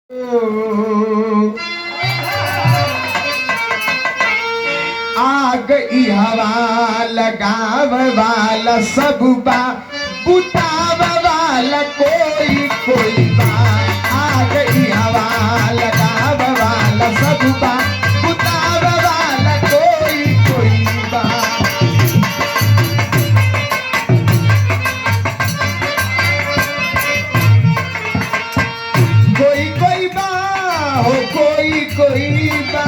आग ई हवा लगाव वाला सब बा, बुताव वाला कोई कोई बा। आग ई हवा लगाव वाला सब बा, बुताव वाला कोई कोई बा। कोई कोई बा हो, कोई कोई बा।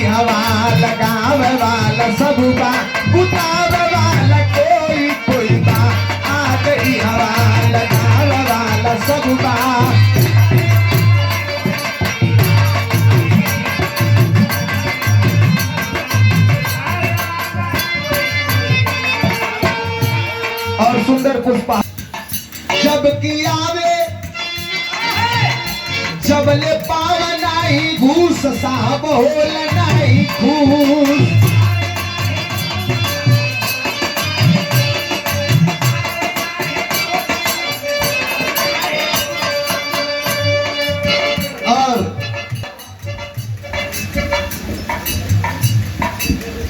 हवा लगाव वाला सब बा, बुताव वाला कोई कोई बा। आग ई हवा लगाव वाला सब बा। और सुंदर पुष्पा जब की आवे जबले पावन आई घूस साहब होल नहीं घूस। और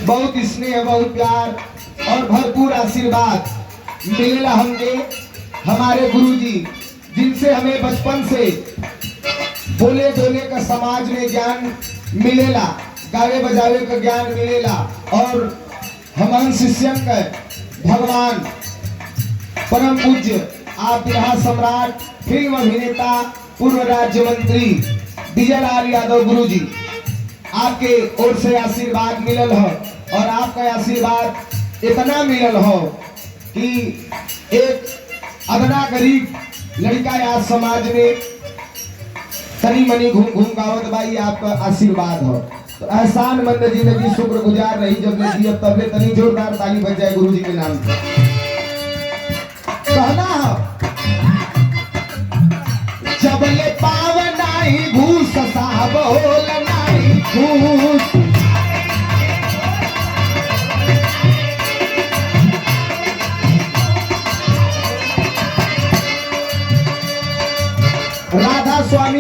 बहुत स्नेह, बहुत प्यार और भरपूर आशीर्वाद मिलेला हमके हमारे गुरुजी, जिनसे हमें बचपन से बोले डोले का समाज में ज्ञान मिलेला, गावे बजावे का ज्ञान मिलेला। और हमारे शिष्यन का भगवान परम पूज्य आप बिहार सम्राट, फिल्म अभिनेता, पूर्व राज्य मंत्री विजय लाल यादव गुरुजी, आपके ओर से आशीर्वाद मिलल हो। और आपका आशीर्वाद इतना मिलल हो कि एक अदना गरीब लड़का या समाज में तनी मनी घूम घूम गावत भाई आपका आशीर्वाद हो। तो एहसान मंद जिंदगी शुक्र गुजार रही जब ले दिया तब ले तनी जोरदार ताली बज जाए गुरुजी के नाम पे। कहना हो जब ले पावन आई घूस साहब होल नहीं घूस। राधा स्वामी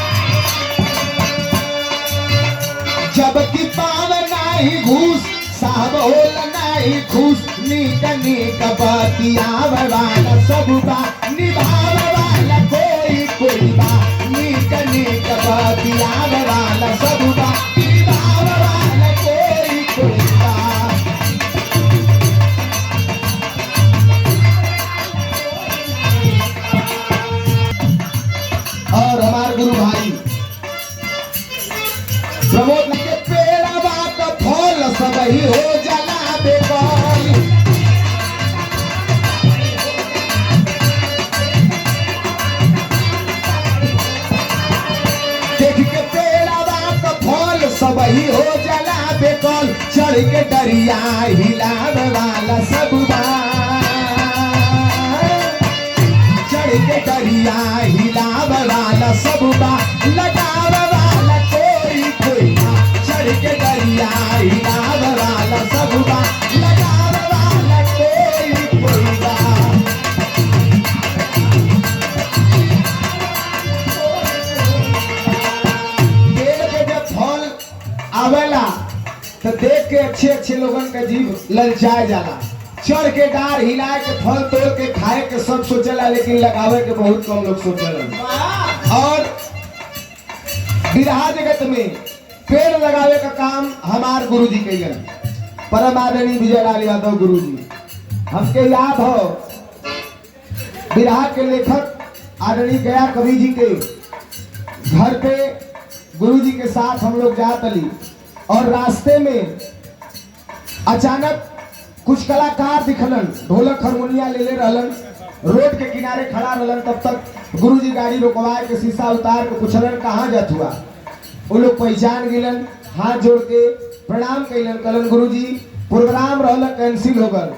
जबकि पावन नहीं घूस साहब होल नहीं घूस। नीक नीक बतियाव वाला सब बा, निभाव वाला कोई कोई बा। नीक नीक बतियाव वाला सब बा, निभाव वाला कोई कोई बा। और हमारे गुरु भाई प्रमोद के पेड़वा का फल सब ही हो जला बेकल। देख के पेड़वा का फल सब ही हो जला बेकल। चढ़ के डरिया हिलाव वाला सब बा, चढ़ के डरिया हिलाव वाला सब बा। लगाव वाला कोई कोई बा, चढ़ के डरिया हिलाव वाला सब बा। लगाव वाला कोई कोई बा। पेड़ के जब फल आवेला तो देख के अच्छे अच्छे लोगन का जीव ललचाए जाला। चढ़ के डार हिलाए के फल तोड़ के खाए के सब सोचला, लेकिन लगावे के बहुत कम लोग सोचला। और बिरहा जगत में पेड़ लगावे का काम हमार गुरुजी कइलन, परम आदरणीय विजय लाल यादव गुरुजी। हमके याद हो बिरहा के लेखक आदरणीय गया कवि जी के घर पे गुरुजी के साथ हम लोग जात अली। और रास्ते में अचानक कुछ कलाकार दिखलन, ढोलक हारमोनिया ले रहलन, रोड के किनारे खड़ा रहलन। तब तक गुरुजी गाड़ी रोकवाए के शीशा उतार के पूछलन कहाँ जात हुआ। वो लोग पहचान गिलन, हाथ जोड़ के प्रणाम कैलन, कहलन गुरुजी प्रोग्राम रहल कैंसिल हो गल,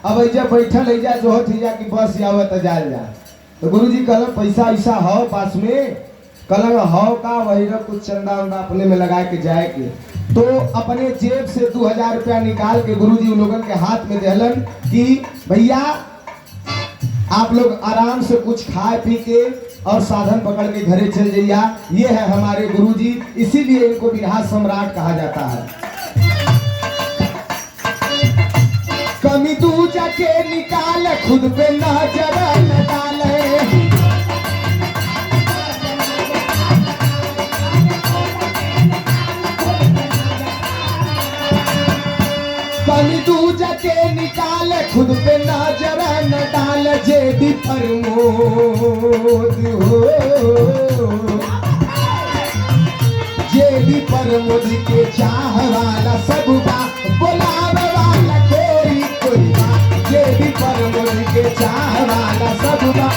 अब ऐजा बैठल ऐजा जोहत हिजा कि बस आवत जाल जा। तो गुरुजी कहलन पैसा ऐसा हो पास में, कलंग हव का वही रह कुछ चंदा उंदा अपने में लगा के जाए के। तो अपने जेब से 2000 रुपया निकाल के गुरुजी उन लोगन के हाथ में देहलन कि भैया आप लोग आराम से कुछ खाए पी के और साधन पकड़ के घरे चल जाइया। ये है हमारे गुरुजी, इसीलिए इनको बिरहा सम्राट कहा जाता है। कमी तू जाके निकाल खुद पे नजर न डाले, कमी तू जाके निकाल खुद पे नजर न डाल। जेडी प्रमोद हो, जेडी प्रमोद के चाह वाला सब बा, बोलावे वाला कोई कोई बा। जेडी प्रमोद के चाह वाला सब बा।